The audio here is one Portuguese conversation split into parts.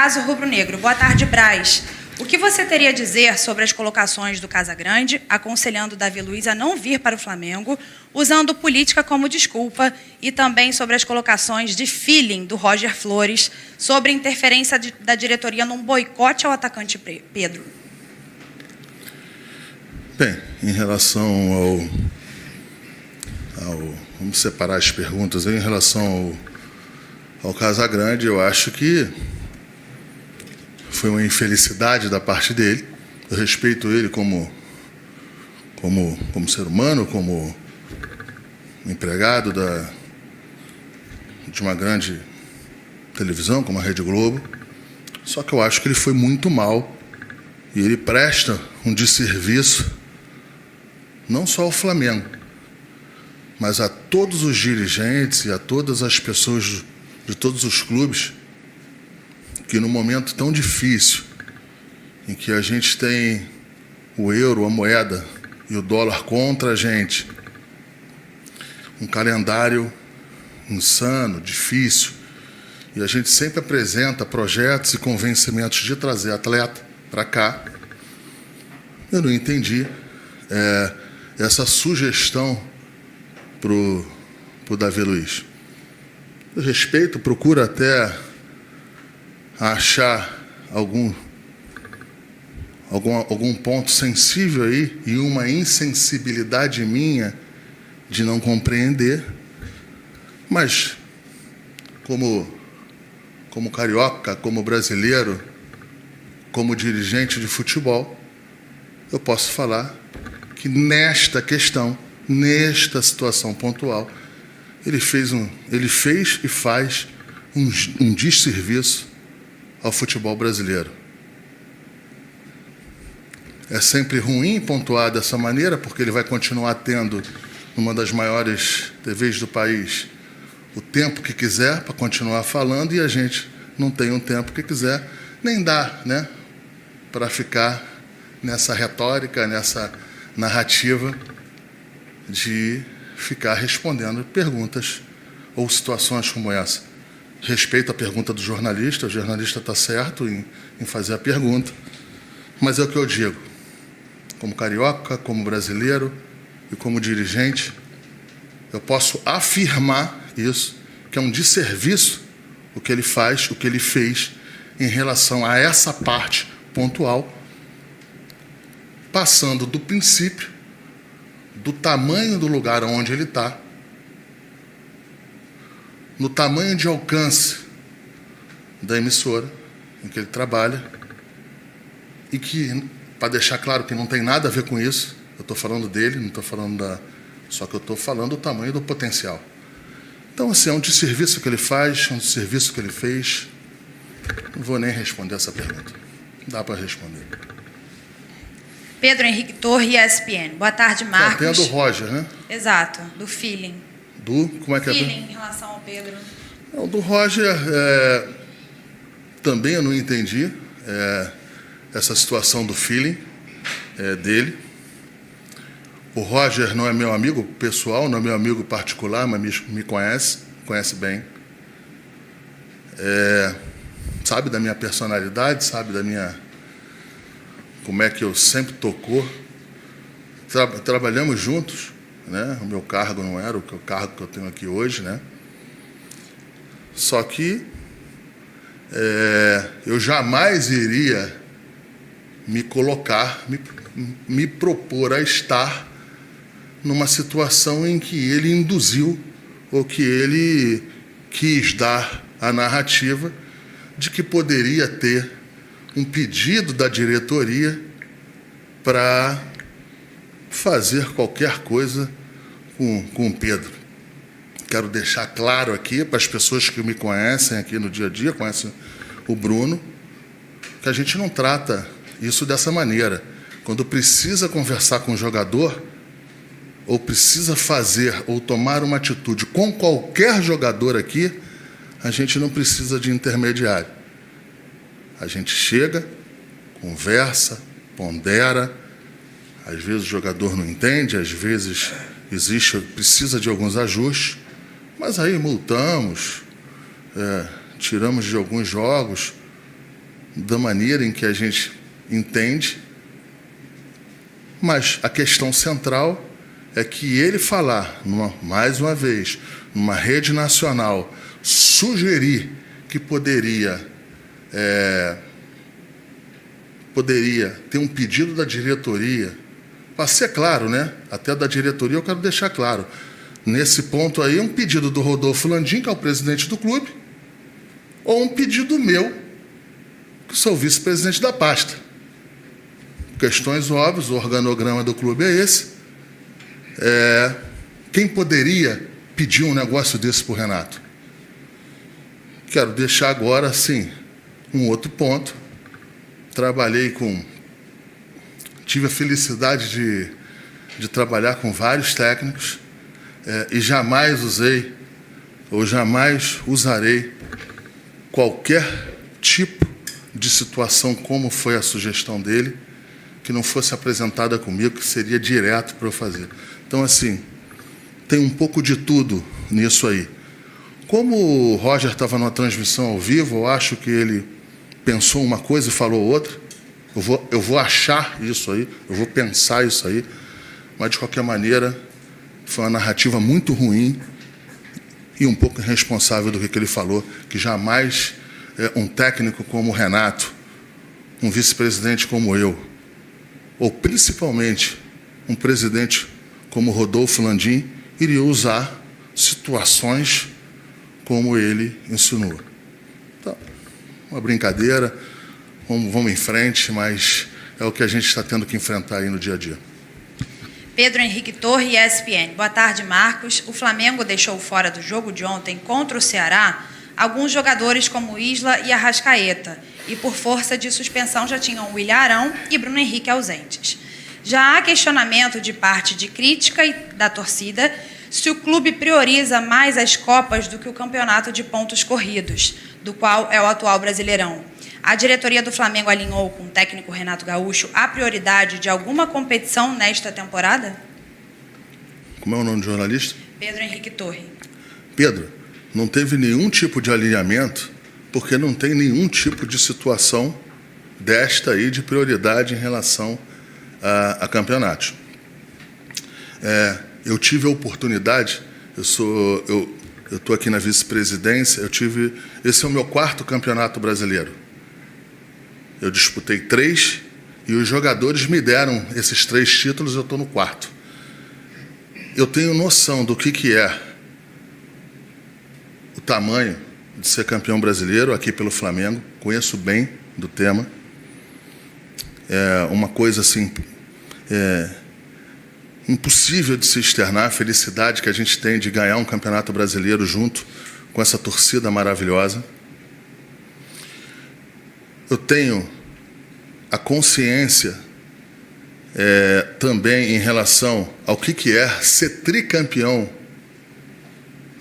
Caso Rubro-Negro. Boa tarde, Braz. O que você teria a dizer sobre as colocações do Casagrande, aconselhando Davi Luiz a não vir para o Flamengo, usando política como desculpa, e também sobre as colocações de feeling do Roger Flores sobre a interferência da diretoria num boicote ao atacante Pedro? Bem, em relação vamos separar as perguntas. Em relação ao Casagrande, eu acho que foi uma infelicidade da parte dele. Eu respeito ele como ser humano, como empregado de uma grande televisão, como a Rede Globo. Só que eu acho que ele foi muito mal e ele presta um desserviço não só ao Flamengo, mas a todos os dirigentes e a todas as pessoas de todos os clubes que, num momento tão difícil, em que a gente tem o euro, a moeda e o dólar contra a gente, um calendário insano, difícil, e a gente sempre apresenta projetos e convencimentos de trazer atleta para cá, eu não entendi essa sugestão para o Davi Luiz. Eu respeito, procuro até achar algum ponto sensível aí e uma insensibilidade minha de não compreender, mas como carioca, como brasileiro, como dirigente de futebol, eu posso falar que nesta questão, nesta situação pontual, ele fez e faz um desserviço ao futebol brasileiro. É sempre ruim pontuar dessa maneira, porque ele vai continuar tendo, numa das maiores TVs do país, o tempo que quiser para continuar falando, e a gente não tem um tempo que quiser, nem dá, né, para ficar nessa retórica, nessa narrativa de ficar respondendo perguntas ou situações como essa. Respeito a pergunta do jornalista, o jornalista está certo em fazer a pergunta, mas é o que eu digo, como carioca, como brasileiro e como dirigente, eu posso afirmar isso, que é um desserviço o que ele faz, o que ele fez em relação a essa parte pontual, passando do princípio, do tamanho do lugar onde ele está, no tamanho de alcance da emissora em que ele trabalha, e que, para deixar claro que não tem nada a ver com isso, eu estou falando dele, não estou falando só que eu estou falando do tamanho do potencial. Então, assim, é um desserviço que ele faz, é um desserviço que ele fez. Não vou nem responder essa pergunta. Não dá para responder. Pedro Henrique Torre, ESPN. Boa tarde, Marcos. Tem a do Roger, né? Exato, do feeling. Como é que feeling em relação ao Pedro. O do Roger, também eu não entendi essa situação do feeling dele. O Roger não é meu amigo pessoal, não é meu amigo particular, mas me conhece bem. Sabe da minha personalidade, sabe da minha... como é que eu sempre tocou. Trabalhamos juntos, né? O meu cargo não era o cargo que eu tenho aqui hoje, né? Só que eu jamais iria me colocar, me propor a estar numa situação em que ele induziu ou que ele quis dar a narrativa de que poderia ter um pedido da diretoria para fazer qualquer coisa com o Pedro. Quero deixar claro aqui para as pessoas que me conhecem aqui no dia a dia, conhecem o Bruno, que a gente não trata isso dessa maneira. Quando precisa conversar com o jogador, ou precisa fazer ou tomar uma atitude com qualquer jogador aqui, a gente não precisa de intermediário. A gente chega, conversa, pondera, às vezes o jogador não entende, às vezes precisa de alguns ajustes, mas aí multamos, tiramos de alguns jogos, da maneira em que a gente entende, mas a questão central é que ele falar, mais uma vez, numa rede nacional, sugerir que poderia ter um pedido da diretoria, para ser claro, né? Até da diretoria eu quero deixar claro, nesse ponto aí, um pedido do Rodolfo Landim, que é o presidente do clube, ou um pedido meu, que sou vice-presidente da pasta. Questões óbvias, o organograma do clube é esse. Quem poderia pedir um negócio desse para o Renato? Quero deixar agora, sim, um outro ponto. Tive a felicidade de trabalhar com vários técnicos e jamais usei ou jamais usarei qualquer tipo de situação como foi a sugestão dele, que não fosse apresentada comigo, que seria direto para eu fazer. Então, assim, tem um pouco de tudo nisso aí. Como o Roger estava numa transmissão ao vivo, eu acho que ele pensou uma coisa e falou outra. Eu vou achar isso aí, eu vou pensar isso aí, mas, de qualquer maneira, foi uma narrativa muito ruim e um pouco irresponsável do que ele falou, que jamais um técnico como o Renato, um vice-presidente como eu, ou principalmente um presidente como Rodolfo Landim, iria usar situações como ele insinuou. Então, uma brincadeira, vamos em frente, mas é o que a gente está tendo que enfrentar aí no dia a dia. Pedro Henrique Torre, ESPN. Boa tarde, Marcos. O Flamengo deixou fora do jogo de ontem contra o Ceará alguns jogadores como Isla e Arrascaeta, e por força de suspensão já tinham William Arão e Bruno Henrique ausentes. Já há questionamento de parte de crítica e da torcida se o clube prioriza mais as Copas do que o campeonato de pontos corridos, do qual é o atual Brasileirão. A diretoria do Flamengo alinhou com o técnico Renato Gaúcho a prioridade de alguma competição nesta temporada? Como é o nome do jornalista? Pedro Henrique Torre. Pedro, não teve nenhum tipo de alinhamento, porque não tem nenhum tipo de situação desta aí de prioridade em relação a campeonatos. Eu tive a oportunidade, eu estou aqui na vice-presidência, esse é o meu 4º campeonato brasileiro. Eu disputei 3 e os jogadores me deram esses 3 títulos, eu estou no 4º. Eu tenho noção do que é o tamanho de ser campeão brasileiro aqui pelo Flamengo, conheço bem do tema. É uma coisa assim, impossível de se externar, a felicidade que a gente tem de ganhar um campeonato brasileiro junto com essa torcida maravilhosa. Eu tenho a consciência também em relação ao que é ser tricampeão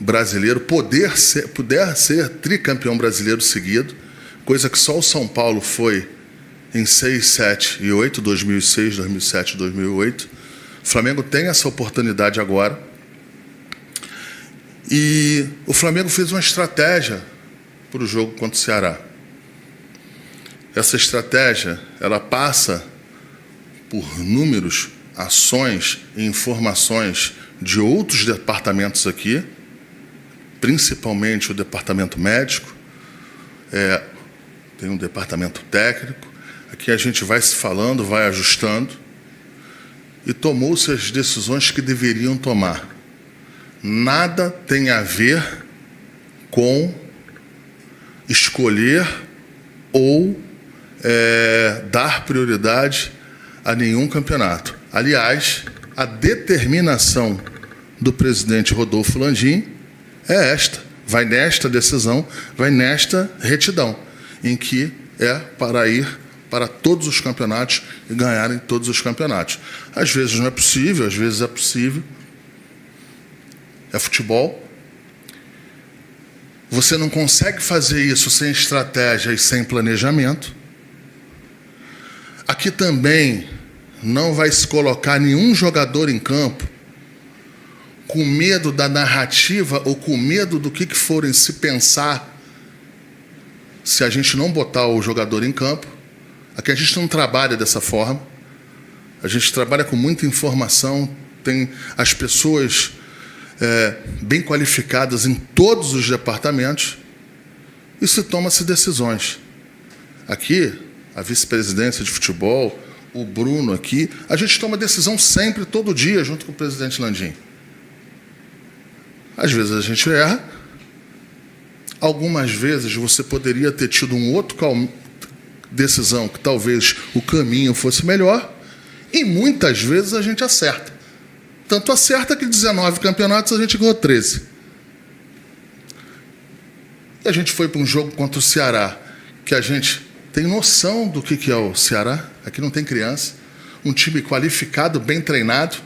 brasileiro, puder ser tricampeão brasileiro seguido, coisa que só o São Paulo foi em 6, 7 e 8, 2006, 2007, 2008. O Flamengo tem essa oportunidade agora. E o Flamengo fez uma estratégia para o jogo contra o Ceará. Essa estratégia, ela passa por números, ações e informações de outros departamentos aqui, principalmente o departamento médico, tem um departamento técnico. Aqui a gente vai se falando, vai ajustando, e tomou-se as decisões que deveriam tomar. Nada tem a ver com escolher ou dar prioridade a nenhum campeonato. Aliás, a determinação do presidente Rodolfo Landim é esta, vai nesta decisão, vai nesta retidão, em que para ir para todos os campeonatos e ganharem todos os campeonatos. Às vezes não é possível, às vezes é possível. É futebol. Você não consegue fazer isso sem estratégia e sem planejamento. Aqui também não vai se colocar nenhum jogador em campo com medo da narrativa ou com medo do que forem se pensar se a gente não botar o jogador em campo. Aqui a gente não trabalha dessa forma. A gente trabalha com muita informação, tem as pessoas bem qualificadas em todos os departamentos e se toma-se decisões. Aqui, a vice-presidência de futebol, o Bruno aqui, a gente toma decisão sempre, todo dia, junto com o presidente Landim. Às vezes a gente erra, algumas vezes você poderia ter tido um outro decisão que talvez o caminho fosse melhor, e muitas vezes a gente acerta. Tanto acerta que 19 campeonatos a gente ganhou 13. E a gente foi para um jogo contra o Ceará, que a gente tem noção do que é o Ceará, aqui não tem criança, um time qualificado, bem treinado,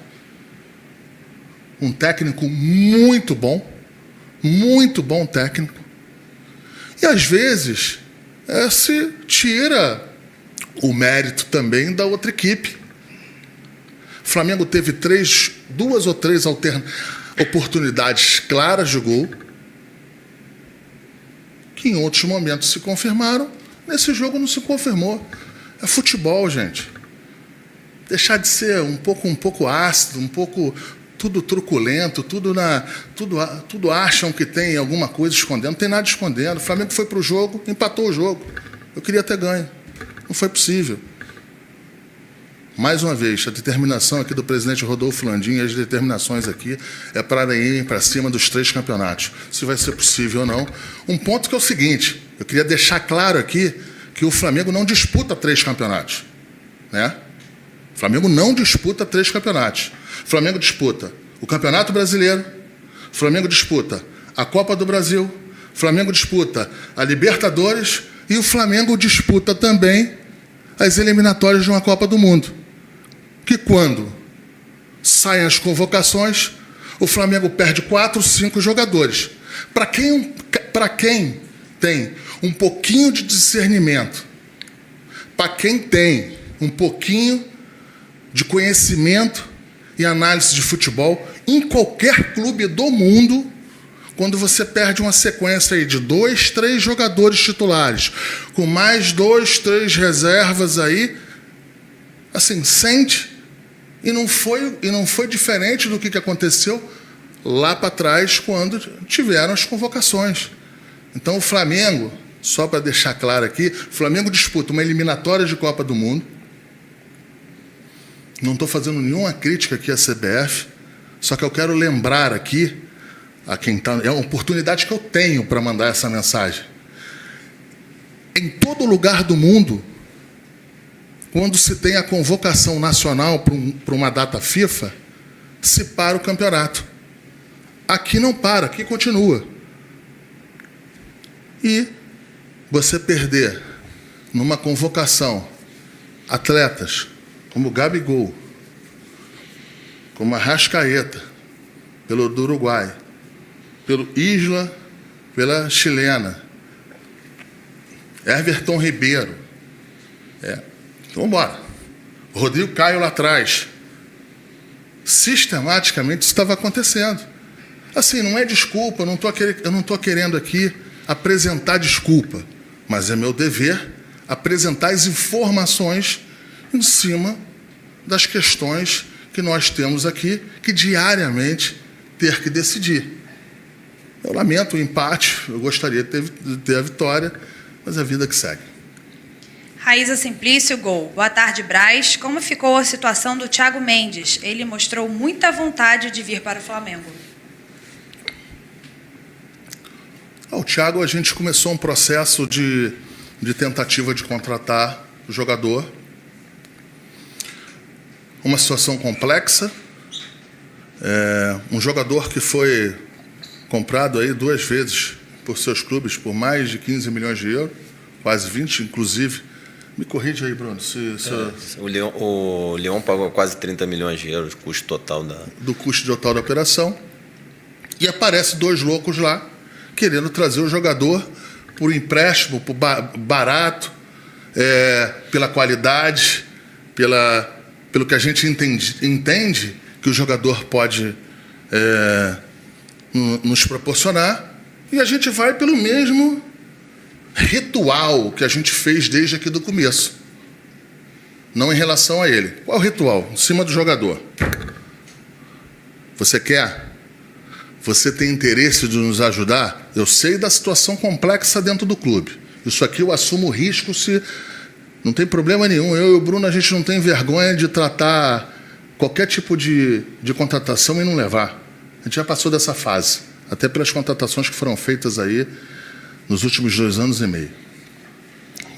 um técnico muito bom técnico. E às vezes se tira o mérito também da outra equipe. O Flamengo teve duas ou três oportunidades claras de gol, que em outros momentos se confirmaram. Nesse jogo não se confirmou. É futebol, gente. Deixar de ser um pouco ácido, um pouco tudo truculento, tudo acham que tem alguma coisa escondendo. Não tem nada escondendo. O Flamengo foi para o jogo, empatou o jogo. Eu queria ter ganho. Não foi possível. Mais uma vez, a determinação aqui do presidente Rodolfo Landim, as determinações aqui é para ir para cima dos 3 campeonatos. Se vai ser possível ou não. Um ponto que é o seguinte, eu queria deixar claro aqui que o Flamengo não disputa 3 campeonatos. Né? O Flamengo não disputa 3 campeonatos. O Flamengo disputa o Campeonato Brasileiro, o Flamengo disputa a Copa do Brasil, o Flamengo disputa a Libertadores e o Flamengo disputa também as eliminatórias de uma Copa do Mundo. Que quando saem as convocações, o Flamengo perde 4, 5 jogadores. Para quem tem um pouquinho de discernimento, para quem tem um pouquinho de conhecimento e análise de futebol, em qualquer clube do mundo, quando você perde uma sequência aí de 2, 3 jogadores titulares, com mais 2, 3 reservas aí, assim, sente. E não foi diferente do que aconteceu lá para trás, quando tiveram as convocações. Então, o Flamengo, só para deixar claro aqui, o Flamengo disputa uma eliminatória de Copa do Mundo. Não estou fazendo nenhuma crítica aqui à CBF, só que eu quero lembrar aqui, a quem está, é uma oportunidade que eu tenho para mandar essa mensagem. Em todo lugar do mundo, quando se tem a convocação nacional para uma data FIFA, se para o campeonato. Aqui não para, aqui continua. E você perder numa convocação atletas como Gabigol, como Arrascaeta, do Uruguai, pelo Isla, pela chilena, Everton Ribeiro. Então, vamos embora. Rodrigo Caio lá atrás. Sistematicamente isso estava acontecendo. Assim, não é desculpa, eu não estou querendo aqui apresentar desculpa, mas é meu dever apresentar as informações em cima das questões que nós temos aqui, que diariamente ter que decidir. Eu lamento o empate, eu gostaria de ter a vitória, mas é a vida que segue. Raíza Simplício, gol. Boa tarde, Braz. Como ficou a situação do Thiago Mendes? Ele mostrou muita vontade de vir para o Flamengo. O Thiago, a gente começou um processo de tentativa de contratar o jogador. Uma situação complexa. Um jogador que foi comprado aí 2 vezes por seus clubes por mais de 15 milhões de euros, quase 20, inclusive. Me corrige aí, Bruno. O Lyon pagou quase 30 milhões de euros, custo total do custo total da operação. E aparece 2 loucos lá, querendo trazer o jogador por empréstimo, por barato, pela qualidade, pelo que a gente entende que o jogador pode nos proporcionar. E a gente vai pelo mesmo ritual que a gente fez desde aqui do começo. Não em relação a ele. Qual é o ritual? Em cima do jogador. Você quer? Você tem interesse de nos ajudar? Eu sei da situação complexa dentro do clube. Isso aqui eu assumo o risco se... Não tem problema nenhum. Eu e o Bruno, a gente não tem vergonha de tratar qualquer tipo de contratação e não levar. A gente já passou dessa fase. Até pelas contratações que foram feitas aí nos últimos 2 anos e meio.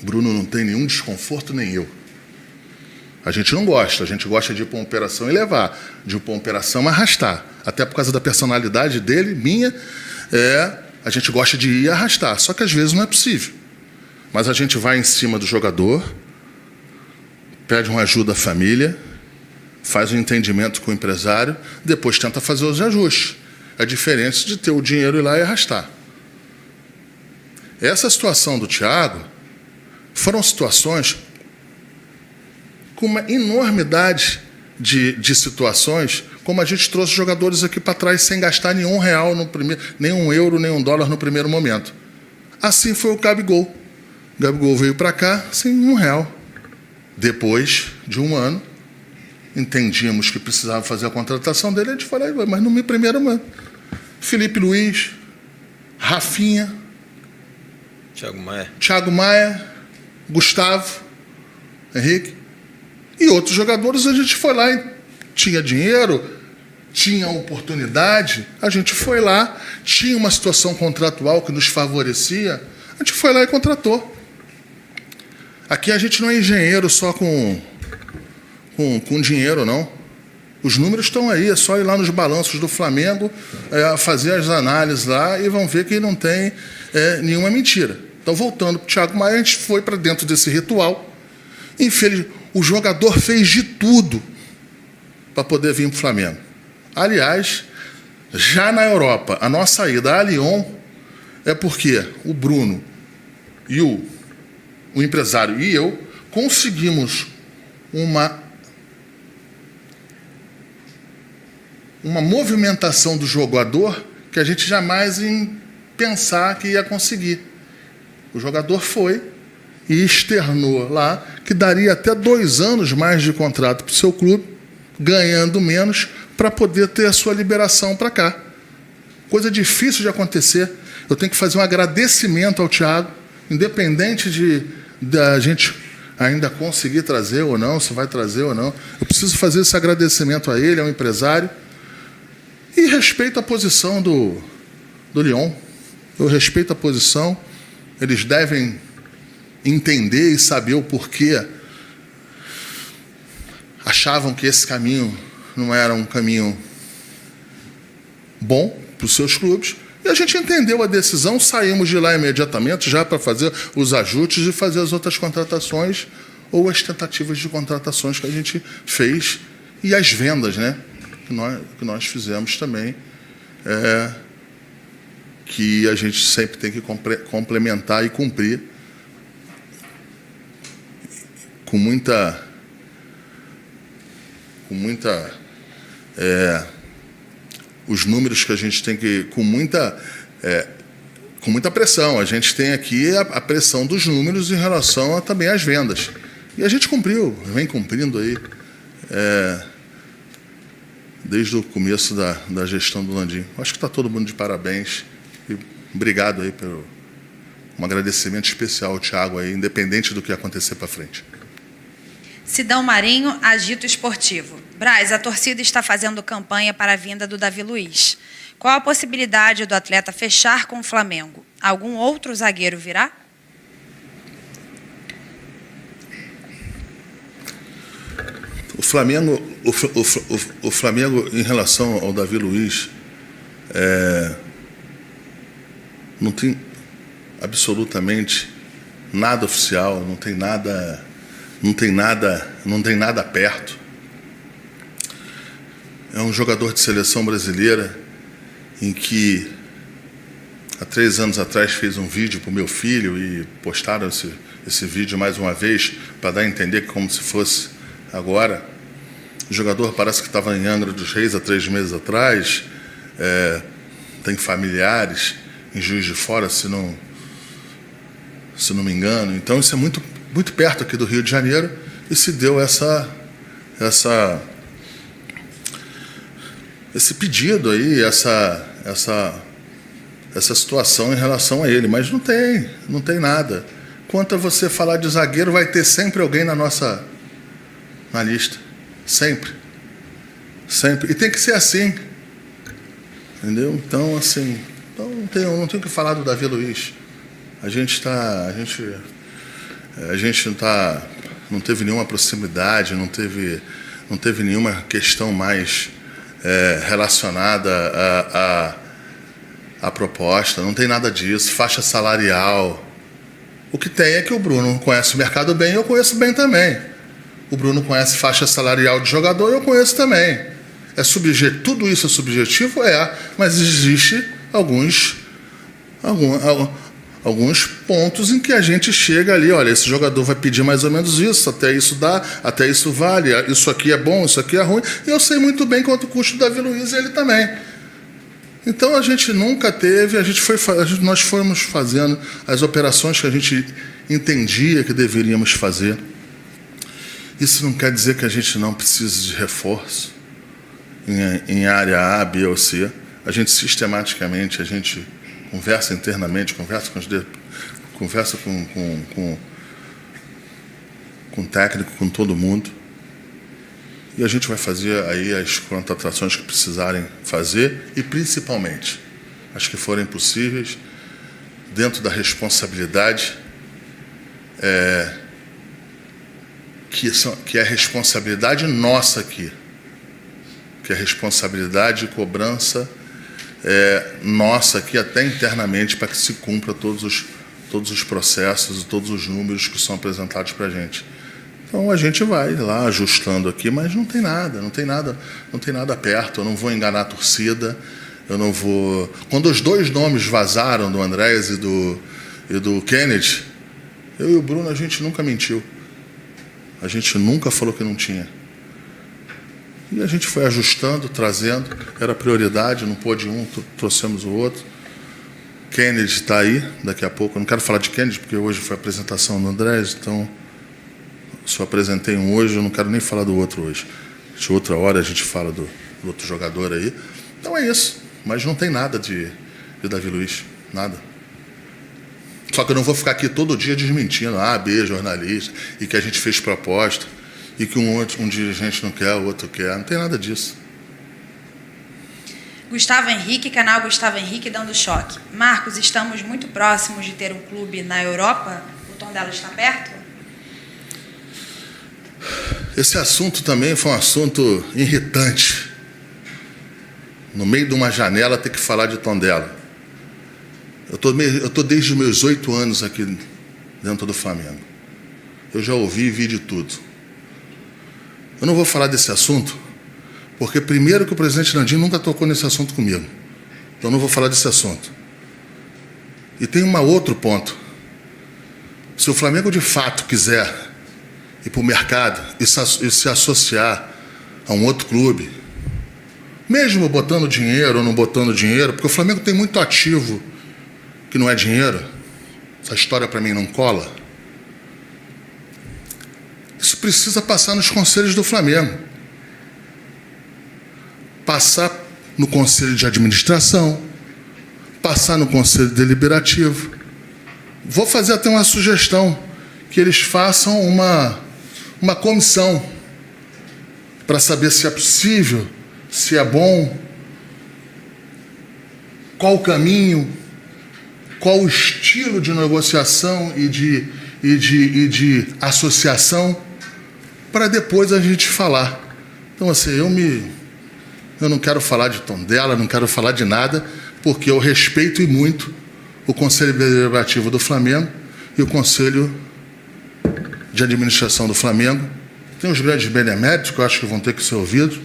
O Bruno não tem nenhum desconforto, nem eu. A gente não gosta. A gente gosta de ir para uma operação e levar. De ir para uma operação e arrastar. Até por causa da personalidade dele, minha, a gente gosta de ir e arrastar. Só que às vezes não é possível. Mas a gente vai em cima do jogador, pede uma ajuda à família, faz um entendimento com o empresário, depois tenta fazer os ajustes. É diferente de ter o dinheiro ir lá e arrastar. Essa situação do Thiago foram situações com uma enormidade de situações, como a gente trouxe jogadores aqui para trás sem gastar nenhum real, nem um euro, nem um dólar no primeiro momento. Assim foi o Gabigol. O Gabigol veio para cá sem R$1. Depois de 1 ano, entendíamos que precisava fazer a contratação dele, a gente falou, mas no primeiro ano. Felipe Luiz, Rafinha, Thiago Maia, Gustavo, Henrique e outros jogadores. A gente foi lá e tinha dinheiro, tinha oportunidade, a gente foi lá, tinha uma situação contratual que nos favorecia, a gente foi lá e contratou. Aqui a gente não é engenheiro só com dinheiro, não. Os números estão aí, é só ir lá nos balanços do Flamengo, fazer as análises lá e vão ver que não tem nenhuma mentira. Então, voltando para o Thiago Maia, a gente foi para dentro desse ritual. O jogador fez de tudo para poder vir para o Flamengo. Aliás, já na Europa, a nossa ida a Lyon é porque o Bruno e o empresário e eu conseguimos uma movimentação do jogador que a gente jamais ia pensar que ia conseguir. O jogador foi e externou lá que daria até 2 anos mais de contrato para o seu clube, ganhando menos, para poder ter a sua liberação para cá. Coisa difícil de acontecer. Eu tenho que fazer um agradecimento ao Thiago, independente da gente ainda conseguir trazer ou não, se vai trazer ou não. Eu preciso fazer esse agradecimento a ele, ao empresário. E respeito a posição do Lyon. Eu respeito a posição. Eles devem entender e saber o porquê achavam que esse caminho não era um caminho bom para os seus clubes. E a gente entendeu a decisão, saímos de lá imediatamente já para fazer os ajustes e fazer as outras contratações ou as tentativas de contratações que a gente fez e as vendas, né, que nós fizemos também, que a gente sempre tem que complementar e cumprir com muita os números que a gente tem que com muita pressão. A gente tem aqui a pressão dos números em relação também às vendas. E a gente cumpriu, vem cumprindo aí desde o começo da gestão do Landim. Acho que está todo mundo de parabéns. E obrigado aí pelo um agradecimento especial ao Thiago aí, independente do que acontecer para frente. Sidão Marinho, Agito Esportivo. Braz, a torcida está fazendo campanha para a vinda do Davi Luiz. Qual a possibilidade do atleta fechar com o Flamengo? Algum outro zagueiro virá? O Flamengo, em relação ao Davi Luiz, não tem absolutamente nada oficial, não tem nada perto. É um jogador de seleção brasileira em que há 3 anos atrás fez um vídeo para o meu filho e postaram esse vídeo mais uma vez para dar a entender que como se fosse agora. O jogador parece que estava em Angra dos Reis há 3 meses atrás, tem familiares em Juiz de Fora, se se não me engano. Então, isso é muito, muito perto aqui do Rio de Janeiro, e se deu esse pedido aí, essa situação em relação a ele. Mas não tem nada. Quanto a você falar de zagueiro, vai ter sempre alguém na lista. Sempre. Sempre. E tem que ser assim. Entendeu? Então, assim, não tenho o que falar do Davi Luiz. A gente não teve nenhuma proximidade, não teve nenhuma questão mais relacionada à proposta, não tem nada disso, faixa salarial. O que tem é que o Bruno conhece o mercado bem e eu conheço bem também. O Bruno conhece faixa salarial de jogador e eu conheço também. Tudo isso é subjetivo? Mas existe alguns pontos em que a gente chega ali, olha, esse jogador vai pedir mais ou menos isso, até isso dá, até isso vale, isso aqui é bom, isso aqui é ruim, e eu sei muito bem quanto custa o Davi Luiz e ele também. Então a gente nunca teve, nós fomos fazendo as operações que a gente entendia que deveríamos fazer. Isso não quer dizer que a gente não precise de reforço em área A, B ou C. A gente sistematicamente, conversa internamente, conversa com o técnico, com todo mundo. E a gente vai fazer aí as contratações que precisarem fazer e, principalmente, as que forem possíveis, dentro da responsabilidade que é a responsabilidade nossa aqui, que é a responsabilidade e cobrança nossa aqui até internamente para que se cumpra todos os processos e todos os números que são apresentados para a gente. Então a gente vai lá ajustando aqui, mas não tem nada perto. Eu não vou enganar a torcida, eu não vou. Quando os dois nomes vazaram, do Andréas e do Kennedy, eu e o Bruno, a gente nunca mentiu. A gente nunca falou que não tinha. E a gente foi ajustando, trazendo, era prioridade, não pôde um, trouxemos o outro. Kennedy está aí, daqui a pouco. Eu não quero falar de Kennedy, porque hoje foi a apresentação do Andrés, então só apresentei um hoje, eu não quero nem falar do outro hoje. De outra hora a gente fala do outro jogador aí. Então é isso, mas não tem nada de Davi Luiz, nada. Só que eu não vou ficar aqui todo dia desmentindo, B, jornalista, e que a gente fez proposta, e que um dirigente não quer, o outro quer. Não tem nada disso. Gustavo Henrique, canal Gustavo Henrique dando choque. Marcos, estamos muito próximos de ter um clube na Europa? O Tondela está perto? Esse assunto também foi um assunto irritante. No meio de uma janela ter que falar de Tondela. Eu tô desde os meus 8 anos aqui dentro do Flamengo. Eu já ouvi e vi de tudo. Eu não vou falar desse assunto, porque primeiro que o presidente Landim nunca tocou nesse assunto comigo. Então eu não vou falar desse assunto. E tem um outro ponto. Se o Flamengo de fato quiser ir para o mercado e se associar a um outro clube, mesmo botando dinheiro ou não botando dinheiro, porque o Flamengo tem muito ativo que não é dinheiro, essa história para mim não cola. Isso precisa passar nos conselhos do Flamengo. Passar no conselho de administração, passar no conselho deliberativo. Vou fazer até uma sugestão, que eles façam uma comissão para saber se é possível, se é bom, qual o caminho, qual o estilo de negociação e de associação, para depois a gente falar. Então, assim, eu não quero falar de Tondela, não quero falar de nada, porque eu respeito e muito o Conselho Deliberativo do Flamengo e o Conselho de Administração do Flamengo. Tem os grandes beneméritos que eu acho que vão ter que ser ouvidos.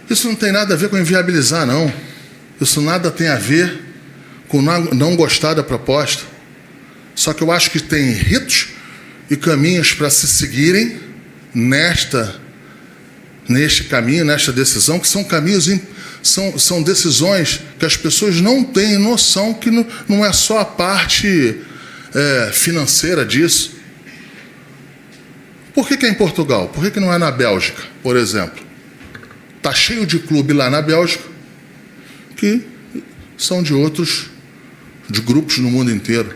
Isso não tem nada a ver com inviabilizar, não. Isso nada tem a ver com não gostar da proposta. Só que eu acho que tem ritos e caminhos para se seguirem neste caminho, nesta decisão, que são caminhos, são decisões que as pessoas não têm noção, que não é só a parte financeira disso. Por que é em Portugal? Por que não é na Bélgica, por exemplo? Está cheio de clube lá na Bélgica que são de grupos no mundo inteiro.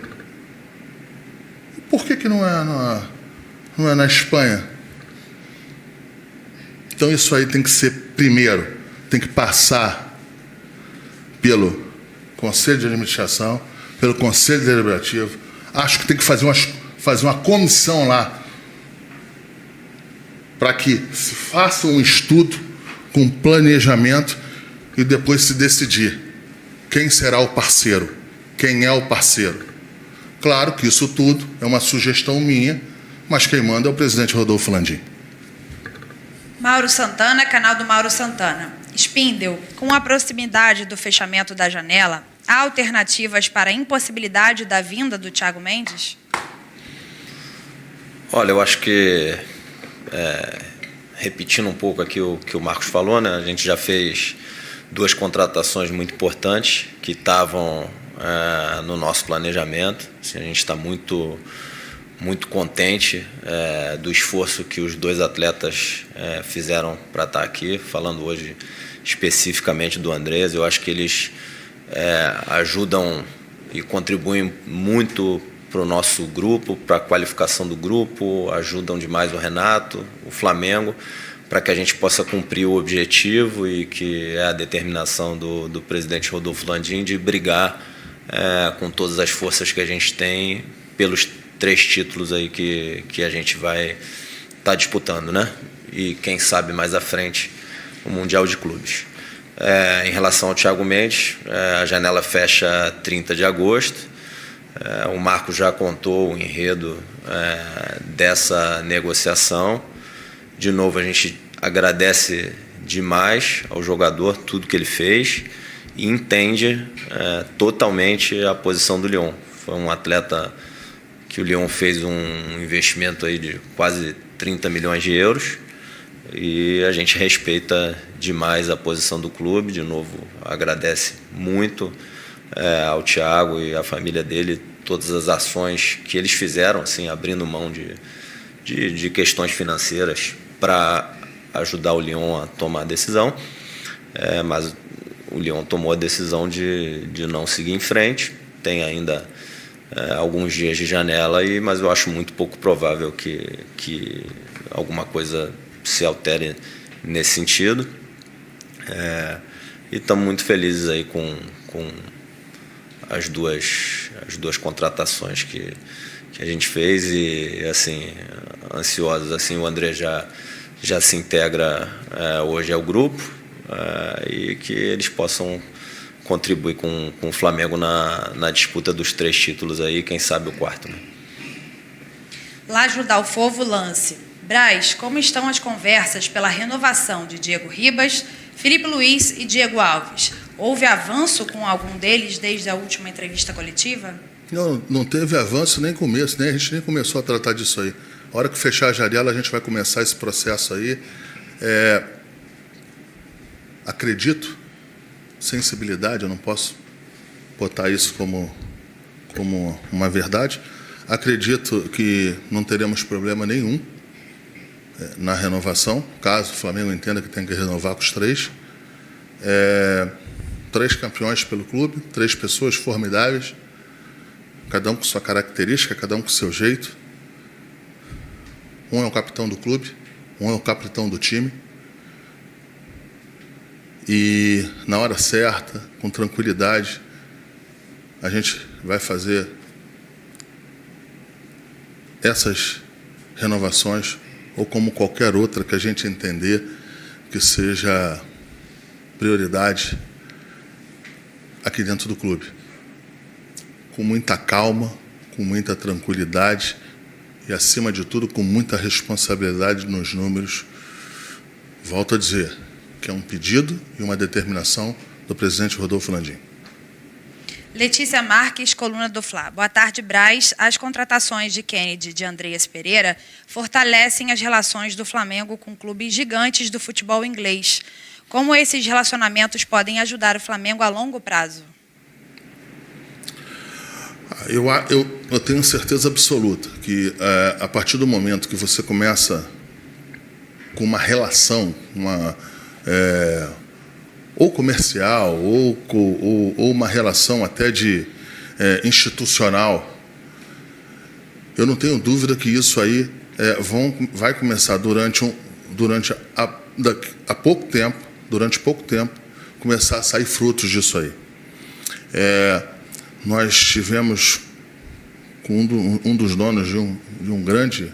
Por que não é na Espanha? Então isso aí tem que ser primeiro, tem que passar pelo Conselho de Administração, pelo Conselho Deliberativo. Acho que tem que fazer uma comissão lá para que se faça um estudo com planejamento e depois se decidir quem será o parceiro, quem é o parceiro. Claro que isso tudo é uma sugestão minha, mas quem manda é o presidente Rodolfo Landim. Mauro Santana, canal do Mauro Santana. Spindel, com a proximidade do fechamento da janela, há alternativas para a impossibilidade da vinda do Thiago Mendes? Olha, eu acho que, repetindo um pouco aqui o que o Marcos falou, né, a gente já fez 2 contratações muito importantes que estavam no nosso planejamento. Assim, a gente está muito contente do esforço que os 2 atletas fizeram para estar aqui. Falando hoje especificamente do Andrés, eu acho que eles ajudam e contribuem muito para o nosso grupo, para a qualificação do grupo, ajudam demais o Renato, o Flamengo, para que a gente possa cumprir o objetivo e que é a determinação do presidente Rodolfo Landim de brigar com todas as forças que a gente tem pelos 3 títulos aí que a gente vai estar disputando, né? E quem sabe mais à frente o Mundial de Clubes. Em relação ao Thiago Mendes, a janela fecha 30 de agosto. O Marco já contou o enredo dessa negociação. De novo, a gente agradece demais ao jogador tudo que ele fez e entende totalmente a posição do Lyon. Foi um atleta que o Lyon fez um investimento aí de quase 30 milhões de euros e a gente respeita demais a posição do clube. De novo, agradece muito ao Thiago e à família dele todas as ações que eles fizeram, assim, abrindo mão de questões financeiras para ajudar o Lyon a tomar a decisão, mas o Lyon tomou a decisão de não seguir em frente. Tem ainda alguns dias de janela, mas eu acho muito pouco provável que alguma coisa se altere nesse sentido. E estamos muito felizes aí com as duas contratações que a gente fez e, assim, ansiosos. Assim, o André já se integra hoje ao grupo e que eles possam contribuir com o Flamengo na disputa dos 3 títulos aí, quem sabe o 4º. Né? Lágio Dalfovo Lance. Braz, como estão as conversas pela renovação de Diego Ribas, Felipe Luiz e Diego Alves? Houve avanço com algum deles desde a última entrevista coletiva? Não teve avanço nem começo, a gente nem começou a tratar disso aí. A hora que fechar a janela, a gente vai começar esse processo aí. Acredito, sensibilidade, eu não posso botar isso como uma verdade. Acredito que não teremos problema nenhum na renovação, caso o Flamengo entenda que tem que renovar com os 3. 3 campeões pelo clube, 3 pessoas formidáveis, cada um com sua característica, cada um com seu jeito. Um é o capitão do clube, um é o capitão do time. E na hora certa, com tranquilidade, a gente vai fazer essas renovações ou como qualquer outra que a gente entender que seja prioridade aqui dentro do clube. Com muita calma, com muita tranquilidade e, acima de tudo, com muita responsabilidade nos números. Volto a dizer que é um pedido e uma determinação do presidente Rodolfo Landim. Letícia Marques, coluna do Fla. Boa tarde, Braz. As contratações de Kennedy e de Andreas Pereira fortalecem as relações do Flamengo com clubes gigantes do futebol inglês. Como esses relacionamentos podem ajudar o Flamengo a longo prazo? Eu tenho certeza absoluta que a partir do momento que você começa com uma relação, ou comercial, ou uma relação até de institucional, eu não tenho dúvida que isso aí vai começar durante pouco tempo, começar a sair frutos disso aí. Nós tivemos com um dos donos de um grande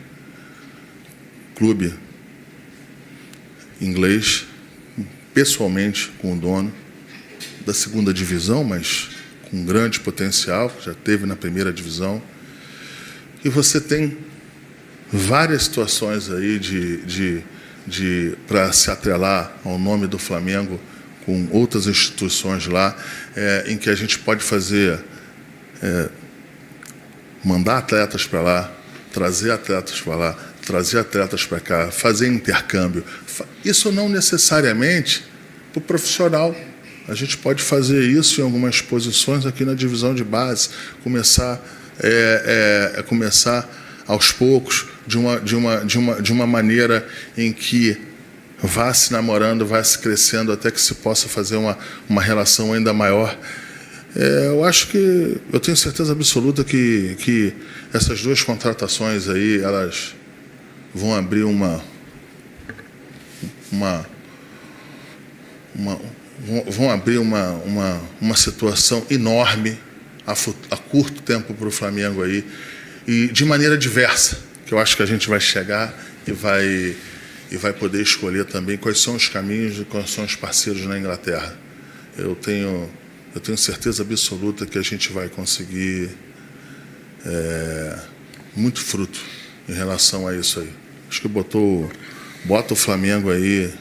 clube inglês, pessoalmente com o dono da 2ª divisão, mas com grande potencial, já teve na 1ª divisão. E você tem várias situações aí para se atrelar ao nome do Flamengo com outras instituições lá, em que a gente pode fazer, mandar atletas para lá, trazer atletas para lá, trazer atletas para cá, fazer intercâmbio. Isso não necessariamente para o profissional. A gente pode fazer isso em algumas posições aqui na divisão de base, começar aos poucos, de uma maneira em que vá se namorando, vá se crescendo, até que se possa fazer uma relação ainda maior. Eu tenho certeza absoluta que essas 2 contratações aí, elas vão abrir uma situação enorme a curto tempo para o Flamengo aí, e de maneira diversa, que eu acho que a gente vai chegar e vai poder escolher também quais são os caminhos e quais são os parceiros na Inglaterra. Eu tenho certeza absoluta que a gente vai conseguir muito fruto em relação a isso aí. Acho que bota o Flamengo aí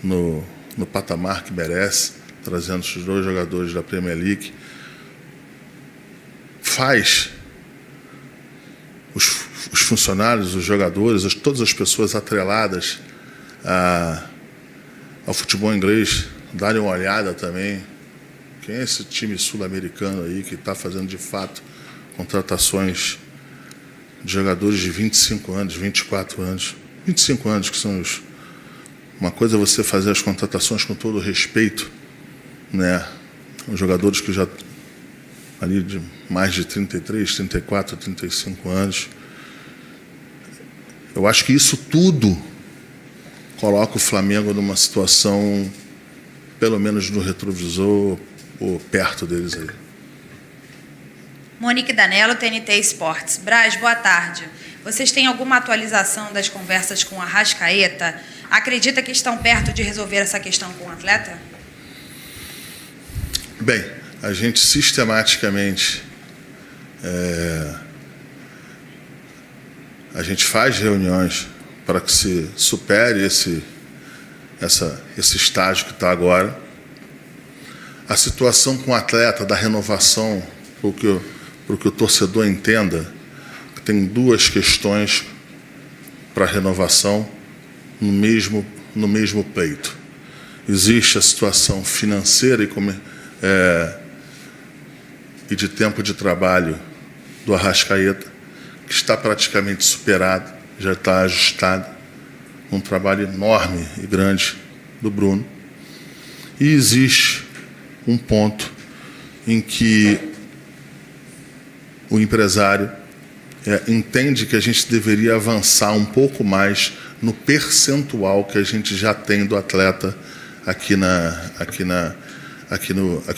no patamar que merece, trazendo os 2 jogadores da Premier League. Faz os funcionários, os jogadores, todas as pessoas atreladas ao futebol inglês darem uma olhada também. Quem é esse time sul-americano aí que está fazendo de fato contratações de jogadores de 25 anos, 24 anos, 25 anos, que são uma coisa é você fazer as contratações com todo o respeito, né? Os jogadores que já ali de mais de 33, 34, 35 anos. Eu acho que isso tudo coloca o Flamengo numa situação, pelo menos no retrovisor, ou perto deles aí. Monique Danello, TNT Esportes. Braz, boa tarde. Vocês têm alguma atualização das conversas com a Arrascaeta? Acredita que estão perto de resolver essa questão com o atleta? Bem, a gente sistematicamente a gente faz reuniões para que se supere esse estágio que está agora. A situação com o atleta da renovação, para que o torcedor entenda, que tem 2 questões para renovação no mesmo pleito. Existe a situação financeira e de tempo de trabalho do Arrascaeta, que está praticamente superado, já está ajustado, um trabalho enorme e grande do Bruno. E existe um ponto em que o empresário entende que a gente deveria avançar um pouco mais no percentual que a gente já tem do atleta aqui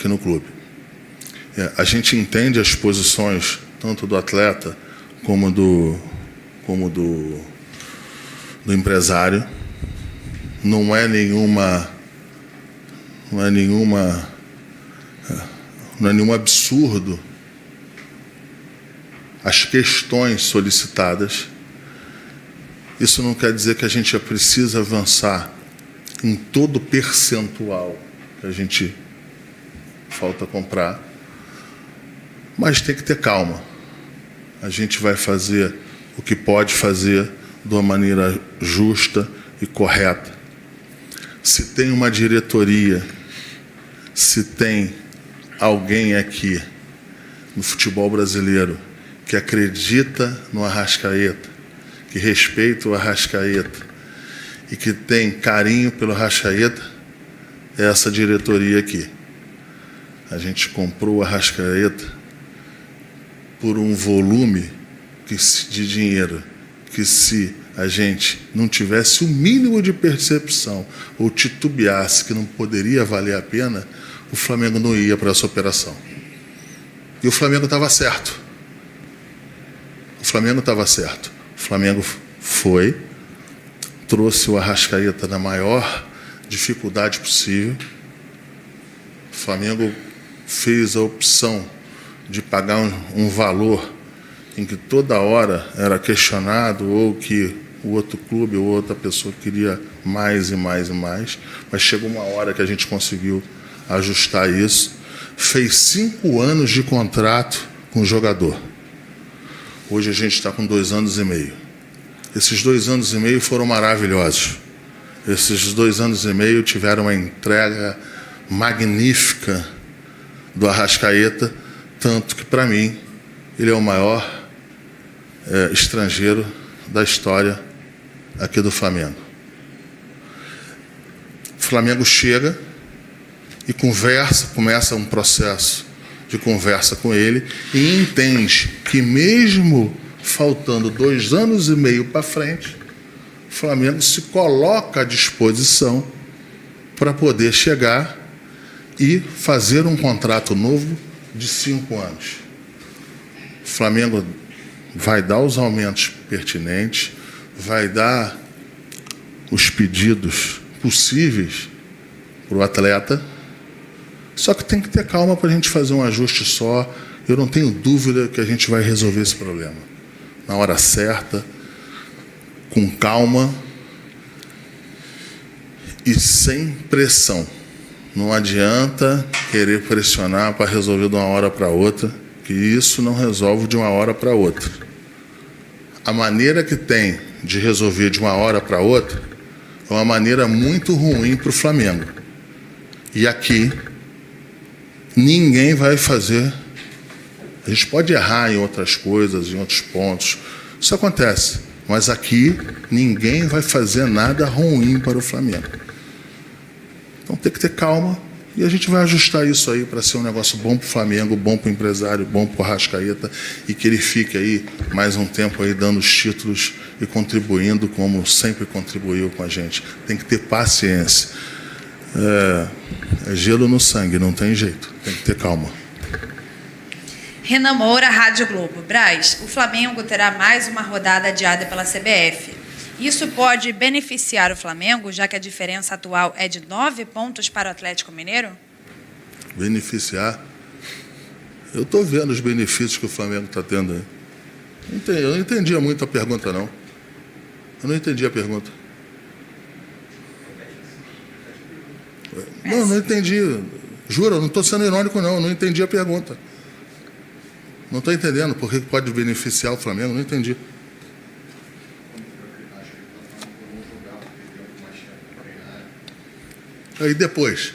no clube. A gente entende as posições tanto do atleta como do empresário. Não é nenhum absurdo as questões solicitadas. Isso não quer dizer que a gente já precisa avançar em todo o percentual que a gente falta comprar, mas tem que ter calma. A gente vai fazer o que pode fazer de uma maneira justa e correta. Se tem uma diretoria, se tem alguém aqui no futebol brasileiro que acredita no Arrascaeta, que respeita o Arrascaeta e que tem carinho pelo Arrascaeta, é essa diretoria aqui. A gente comprou o Arrascaeta por um volume de dinheiro que, se a gente não tivesse o mínimo de percepção ou titubeasse que não poderia valer a pena, o Flamengo não ia para essa operação. E o Flamengo estava certo. O Flamengo estava certo. O Flamengo foi, trouxe o Arrascaeta na maior dificuldade possível. O Flamengo fez a opção de pagar um valor em que toda hora era questionado, ou que o outro clube ou outra pessoa queria mais e mais e mais, mas chegou uma hora que a gente conseguiu ajustar isso. Fez 5 anos de contrato com o jogador. Hoje a gente está com 2 anos e meio. Esses 2 anos e meio foram maravilhosos. Esses 2 anos e meio tiveram uma entrega magnífica do Arrascaeta, tanto que, para mim, ele é o maior estrangeiro da história aqui do Flamengo. O Flamengo chega e começa um processo de conversa com ele e entende que, mesmo faltando 2 anos e meio para frente, o Flamengo se coloca à disposição para poder chegar e fazer um contrato novo de 5 anos. O Flamengo vai dar os aumentos pertinentes, vai dar os pedidos possíveis para o atleta, só que tem que ter calma para a gente fazer um ajuste só. Eu não tenho dúvida que a gente vai resolver esse problema na hora certa, com calma e sem pressão. Não adianta querer pressionar para resolver de uma hora para outra, que isso não resolve de uma hora para outra. A maneira que tem de resolver de uma hora para outra é uma maneira muito ruim para o Flamengo. E aqui ninguém vai fazer. A gente pode errar em outras coisas, em outros pontos. Isso acontece. Mas aqui ninguém vai fazer nada ruim para o Flamengo. Então tem que ter calma e a gente vai ajustar isso aí para ser um negócio bom para o Flamengo, bom para o empresário, bom para o Arrascaeta, e que ele fique aí mais um tempo aí dando os títulos e contribuindo como sempre contribuiu com a gente. Tem que ter paciência. É gelo no sangue, não tem jeito. Tem que ter calma. Renan Moura, Rádio Globo. Braz, o Flamengo terá mais uma rodada adiada pela CBF. Isso pode beneficiar o Flamengo, já que a diferença atual é de 9 pontos para o Atlético Mineiro? Beneficiar? Eu estou vendo os benefícios que o Flamengo está tendo aí. Eu não entendia muito a pergunta, não. Eu não entendi a pergunta. Não entendi. Juro, eu não estou sendo irônico, não. Eu não entendi a pergunta. Não estou entendendo por que pode beneficiar o Flamengo. Não entendi. Aí depois.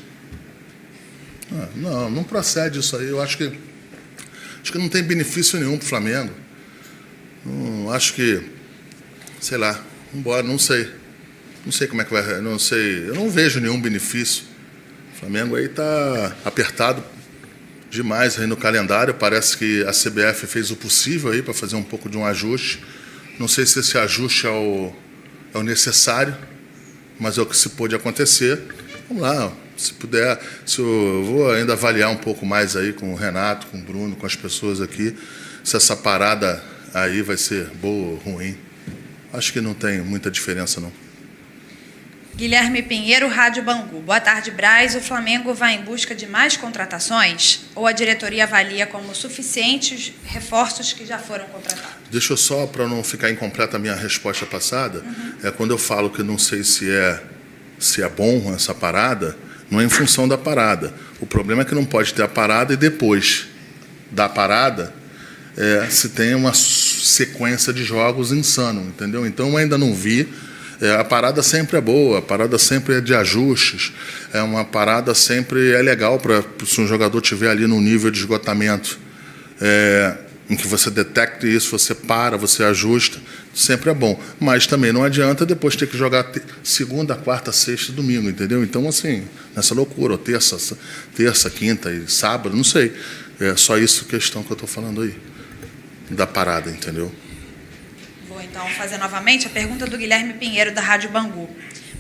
Não procede isso aí. Eu acho que não tem benefício nenhum para o Flamengo. Acho que, sei lá, embora, não sei. Não sei como é que vai. Não sei. Eu não vejo nenhum benefício. O Flamengo aí está apertado demais aí no calendário. Parece que a CBF fez o possível aí para fazer um pouco de um ajuste. Não sei se esse ajuste é o necessário, mas é o que se pôde acontecer. Vamos lá, se puder, eu vou ainda avaliar um pouco mais aí com o Renato, com o Bruno, com as pessoas aqui, se essa parada aí vai ser boa ou ruim. Acho que não tem muita diferença, não. Guilherme Pinheiro, Rádio Bangu. Boa tarde, Braz. O Flamengo vai em busca de mais contratações ou a diretoria avalia como suficientes reforços que já foram contratados? Deixa eu só, para não ficar incompleta a minha resposta passada, quando eu falo que não sei se é bom essa parada, não é em função da parada. O problema é que não pode ter a parada e depois da parada se tem uma sequência de jogos insano, entendeu? Então eu ainda não vi. A parada sempre é boa, a parada sempre é de ajustes, uma parada sempre é legal se um jogador estiver ali num nível de esgotamento em que você detecta isso, você para, você ajusta, sempre é bom. Mas também não adianta depois ter que jogar segunda, quarta, sexta e domingo, entendeu? Então, assim, nessa loucura, ou terça, quinta e sábado, não sei. É só isso questão que eu estou falando aí, da parada, entendeu? Vou, então, fazer novamente a pergunta do Guilherme Pinheiro, da Rádio Bangu.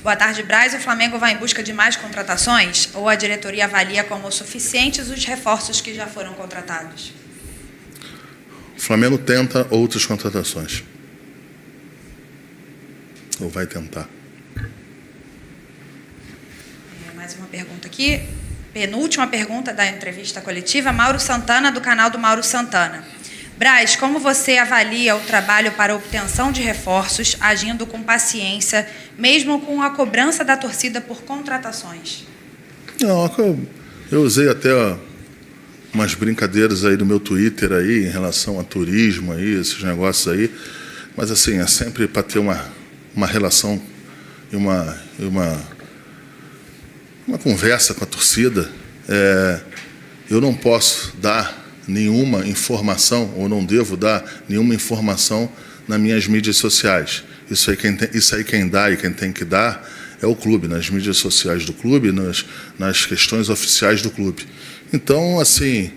Boa tarde, Braz. O Flamengo vai em busca de mais contratações? Ou a diretoria avalia como suficientes os reforços que já foram contratados? O Flamengo tenta outras contratações. Ou vai tentar. Mais uma pergunta aqui. Penúltima pergunta da entrevista coletiva. Mauro Santana, do canal do Mauro Santana. Braz, como você avalia o trabalho para a obtenção de reforços, agindo com paciência, mesmo com a cobrança da torcida por contratações? Não, eu usei até umas brincadeiras aí no meu Twitter aí, em relação a turismo aí, esses negócios aí, mas assim, é sempre para ter uma relação e uma conversa com a torcida. Eu não posso dar nenhuma informação, ou não devo dar nenhuma informação nas minhas mídias sociais. Isso aí quem dá e quem tem que dar é o clube, nas mídias sociais do clube, nas questões oficiais do clube. Então, assim,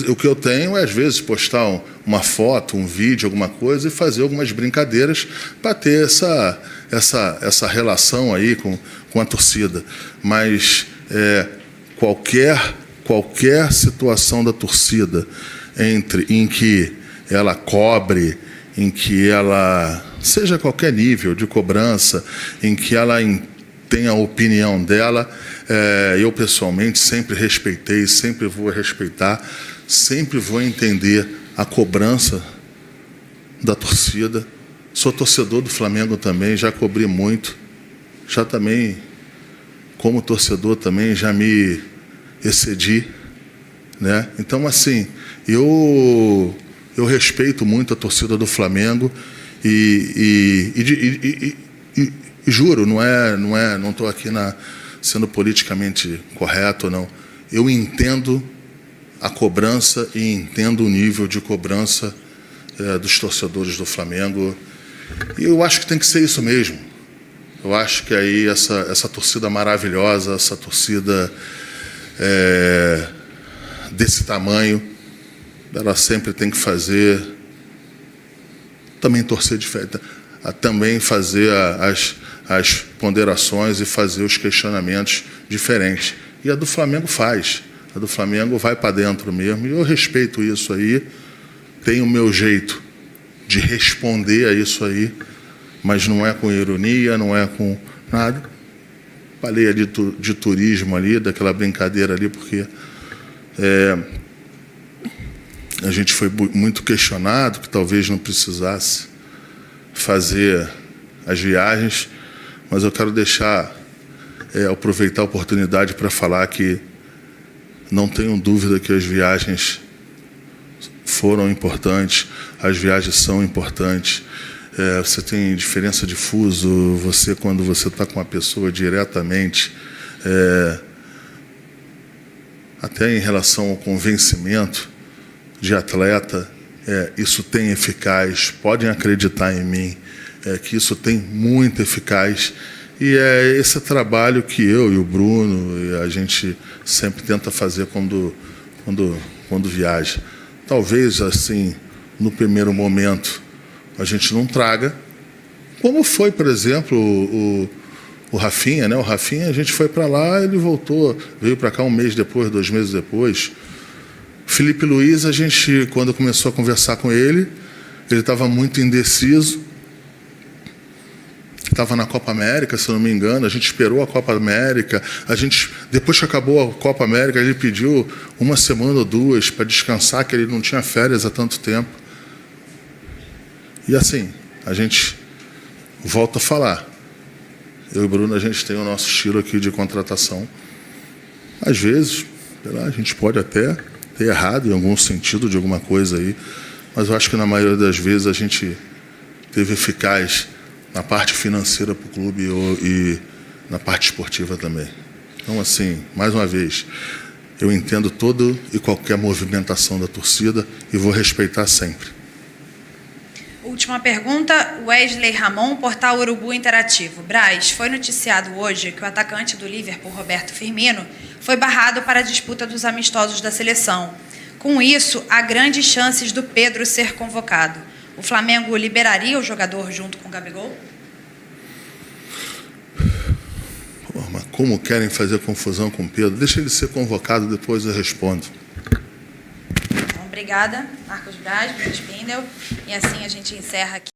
o que eu tenho é, às vezes, postar uma foto, um vídeo, alguma coisa, e fazer algumas brincadeiras para ter essa relação aí com a torcida. Mas qualquer situação da torcida em que ela cobre, em que ela, seja qualquer nível de cobrança, em que ela tenha a opinião dela, eu pessoalmente sempre respeitei, sempre vou respeitar, sempre vou entender a cobrança da torcida. Sou torcedor do Flamengo também, já cobri muito, já também, como torcedor também, já me excedi, né? Então, assim, eu respeito muito a torcida do Flamengo e juro, não estou aqui sendo politicamente correto, não. Eu entendo a cobrança e entendo o nível de cobrança dos torcedores do Flamengo, e eu acho que tem que ser isso mesmo. Eu acho que aí essa torcida maravilhosa, essa torcida desse tamanho, ela sempre tem que fazer, também torcer diferente, também fazer as ponderações e fazer os questionamentos diferentes. E a do Flamengo faz. A do Flamengo vai para dentro mesmo. E eu respeito isso aí. Tenho o meu jeito de responder a isso aí, mas não é com ironia, não é com nada. Falei ali de turismo ali, daquela brincadeira ali, porque a gente foi muito questionado que talvez não precisasse fazer as viagens, mas eu quero aproveitar a oportunidade para falar que não tenho dúvida que as viagens foram importantes, as viagens são importantes. Você tem diferença de fuso, quando você está com uma pessoa diretamente, até em relação ao convencimento de atleta, isso tem eficaz, podem acreditar em mim, que isso tem muito eficaz, e é esse trabalho que eu e o Bruno, a gente sempre tenta fazer quando viaja. Talvez, assim, no primeiro momento, a gente não traga, como foi, por exemplo, o Rafinha, né? O Rafinha, a gente foi para lá, ele voltou, veio para cá 1 mês depois, 2 meses depois. Felipe Luiz, a gente, quando começou a conversar com ele estava muito indeciso, estava na Copa América, se não me engano, a gente esperou a Copa América, depois que acabou a Copa América, ele pediu 1 semana ou 2 para descansar, que ele não tinha férias há tanto tempo. E assim, a gente volta a falar. Eu e o Bruno, a gente tem o nosso estilo aqui de contratação. Às vezes, a gente pode até ter errado em algum sentido de alguma coisa aí, mas eu acho que na maioria das vezes a gente teve eficaz na parte financeira para o clube e na parte esportiva também. Então, assim, mais uma vez, Eu entendo toda e qualquer movimentação da torcida e vou respeitar sempre. Última pergunta, Wesley Ramon, Portal Urubu Interativo. Braz, foi noticiado hoje que o atacante do Liverpool, Roberto Firmino, foi barrado para a disputa dos amistosos da seleção. Com isso, há grandes chances do Pedro ser convocado. O Flamengo liberaria o jogador junto com o Gabigol? Mas como querem fazer confusão com o Pedro? Deixa ele ser convocado, depois eu respondo. Então, obrigada, Marcos Braz, Bruno Spindel. E assim a gente encerra aqui.